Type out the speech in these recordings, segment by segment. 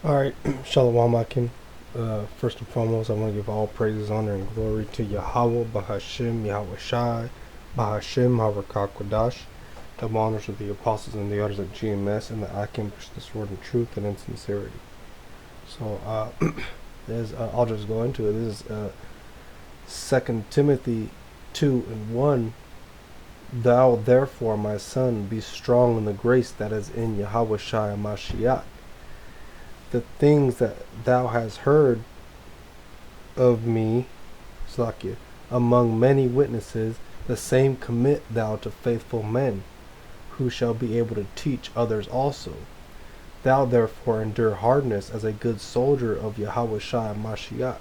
All right, Shalom Akim. First and foremost, I want to give all praises, honor, and glory to Yahweh, Bahashim, Yahweh Shai, Bahashim, Harakak the honors of the apostles and the elders of GMS, and that I can push this word in truth and in sincerity. So, I'll just go into it. This is 2 Timothy 2 and 1. Thou therefore, my son, be strong in the grace that is in Yahweh Shai Mashiach. The things that thou hast heard of me, Slakia, among many witnesses, the same commit thou to faithful men, who shall be able to teach others also. Thou therefore endure hardness as a good soldier of Yahweh Shai Mashiach.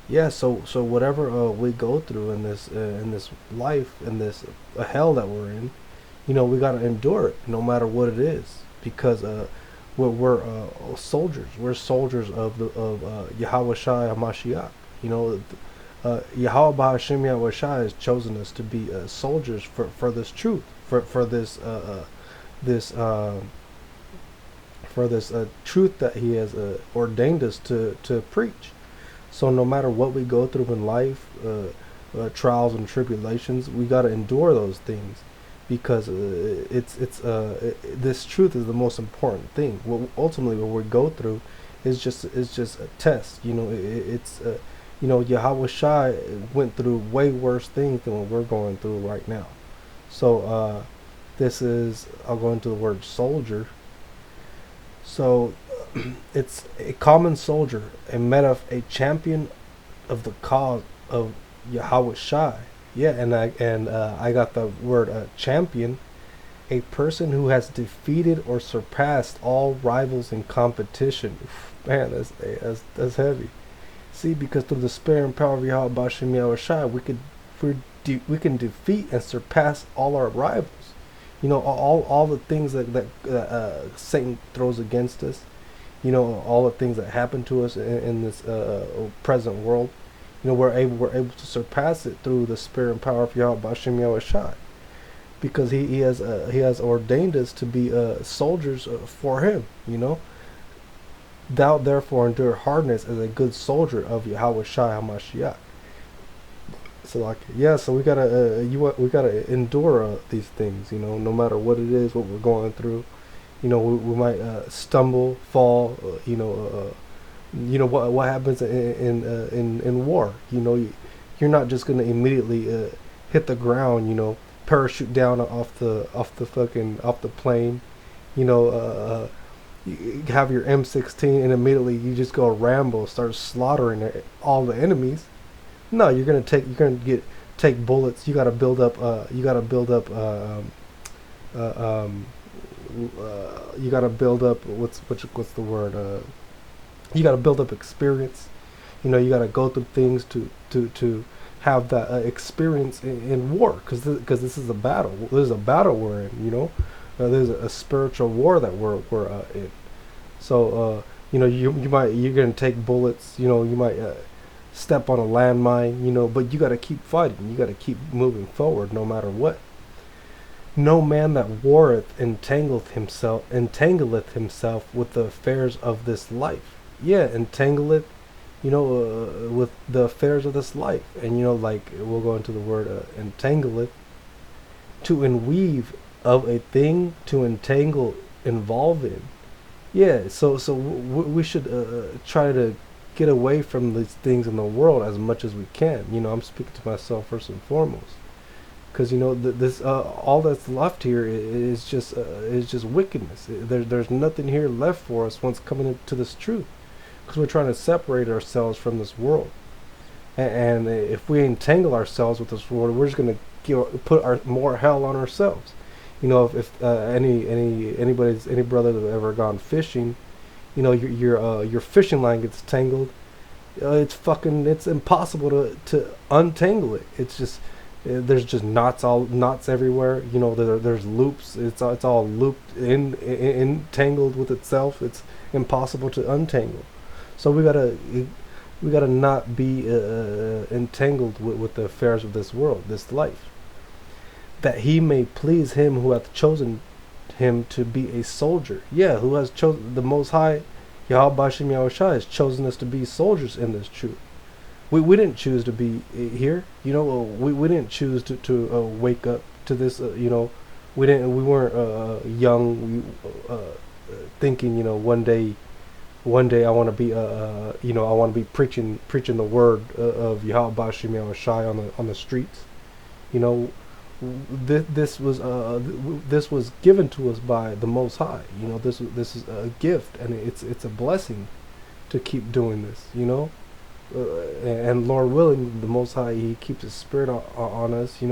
Yeah, so whatever we go through in this life, in this hell that we're in, we gotta endure it no matter what it is, because we're soldiers. We're soldiers of Yahweh Shai HaMashiach. Yahweh Ba'Hashem Yahweh Shai has chosen us to be soldiers for this truth, for this truth that He has ordained us to preach. So no matter what we go through in life, trials and tribulations, we got to endure those things, because this truth is the most important thing. Ultimately, what we go through is just a test. Yahweh Shai went through way worse things than what we're going through right now. So this is, I'll go into the word soldier. So it's a common soldier, a champion of the cause of Yahweh Shai. Yeah, and I got the word champion, a person who has defeated or surpassed all rivals in competition. Man, that's heavy. See, because through the spirit and power of Yahweh Bashem Yahweh Shai, we can defeat and surpass all our rivals. All the things that Satan throws against us. All the things that happen to us in this present world. We're able to surpass it through the spirit and power of Yahweh Bashem Yahweh Shai, because he has ordained us to be soldiers for Him. Thou therefore endure hardness as a good soldier of Yahweh Shai HaMashiach. So we gotta endure these things. No matter what it is, what we're going through. We might stumble, fall. What happens in war. You're not just gonna immediately hit the ground. Parachute down off the plane. You know, you have your M16 and immediately you just go Rambo, start slaughtering all the enemies. No, you're gonna take bullets. You gotta build up. You gotta build up. What's the word? You gotta build up experience. You gotta go through things to have that experience in war, because this is a battle. There's a battle we're in. There's a spiritual war that we're in. So you're gonna take bullets. You might step on a landmine. But you gotta keep fighting. You gotta keep moving forward no matter what. No man that warreth entangleth himself with the affairs of this life. Yeah, entangleth, with the affairs of this life. And like we'll go into the word entangleth, to enweave of a thing, to entangle, involve in. Yeah, so we should try to get away from these things in the world as much as we can. I'm speaking to myself first and foremost, because this all that's left here is just wickedness. There's nothing here left for us once coming into this truth, because we're trying to separate ourselves from this world. And if we entangle ourselves with this world, we're just gonna put more hell on ourselves. If any brother that ever gone fishing, your fishing line gets tangled. It's impossible to untangle it. It's just there's just knots everywhere. There's loops. It's all looped entangled with itself. It's impossible to untangle. So we gotta not be entangled with the affairs of this world, this life, that he may please him who hath chosen him to be a soldier. Yeah, who has chosen the Most High. Yahweh Bashim Yahushua has chosen us to be soldiers in this truth. We didn't choose to be here. We didn't choose to wake up to this. We weren't young. Thinking, one day I want to be I want to be preaching the word of Yahweh Bashim Yahushua on the streets. You know, this was given to us by the Most High. This is a gift, and it's a blessing to keep doing this. And Lord willing, the Most High, He keeps His Spirit on us.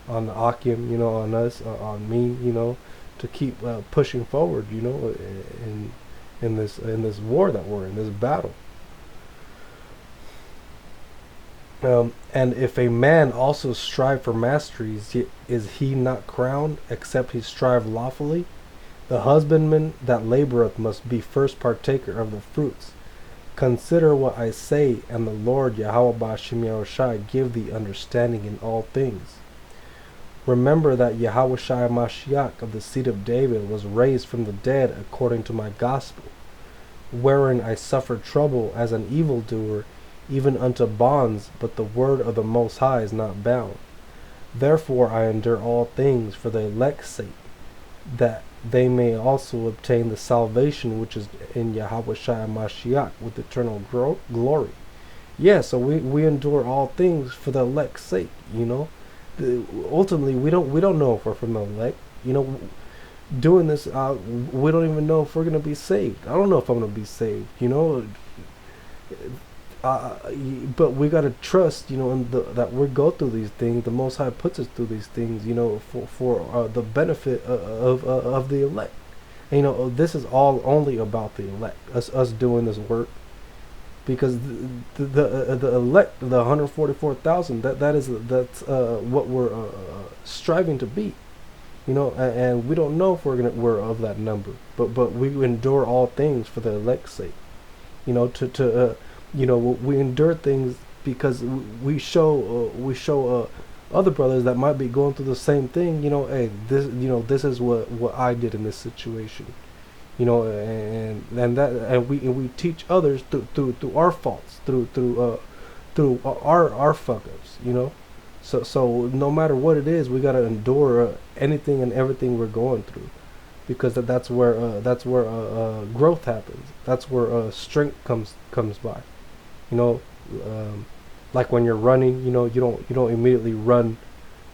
On the Akim, on us, on me. To keep pushing forward. In this war that we're in, this battle. And if a man also strive for masteries, is he not crowned, except he strive lawfully? The husbandman that laboreth must be first partaker of the fruits. Consider what I say, and the Lord Yahweh Bashim Yahushai give thee understanding in all things. Remember that Yahushua Mashiach of the seed of David was raised from the dead according to my gospel, wherein I suffered trouble as an evildoer, even unto bonds, but the word of the Most High is not bound. Therefore I endure all things for the elect's sake, that they may also obtain the salvation which is in Yahushua Mashiach with eternal glory. Yeah, so we endure all things for the elect's sake. Ultimately, we don't know if we're from the elect. Doing this, we don't even know if we're gonna be saved. I don't know if I'm gonna be saved. But we gotta trust, that we go through these things. The Most High puts us through these things, for the benefit of the elect. And, this is all only about the elect. Us doing this work, because the elect, the 144,000, that's what we're striving to be. And we don't know if we're of that number, but we endure all things for the elect's sake. We endure things because we show other brothers that might be going through the same thing. Hey, this is what I did in this situation. And we teach others through our faults, through our fuck ups. So no matter what it is, we gotta endure anything and everything we're going through, because that's where growth happens. That's where strength comes by. Like when you're running, you don't immediately run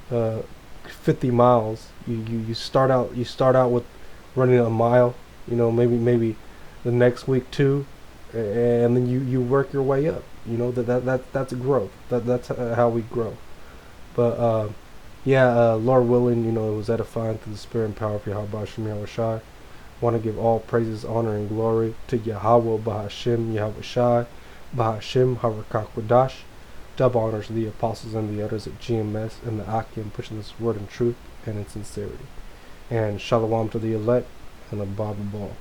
50 miles. You start out with running a mile. Maybe the next week 2, and then you work your way up. That's growth. That's how we grow. But Lord willing, it was edifying through the Spirit and power of Yahweh Bashim Yahushai. Want to give all praises, honor, and glory to Yahweh Bahashim Yahushai, Bahashim Harakakwadash. Double honors to the apostles and the elders at GMS and the Akim, pushing this word in truth and in sincerity. And shalom to the elect and a Bible ball.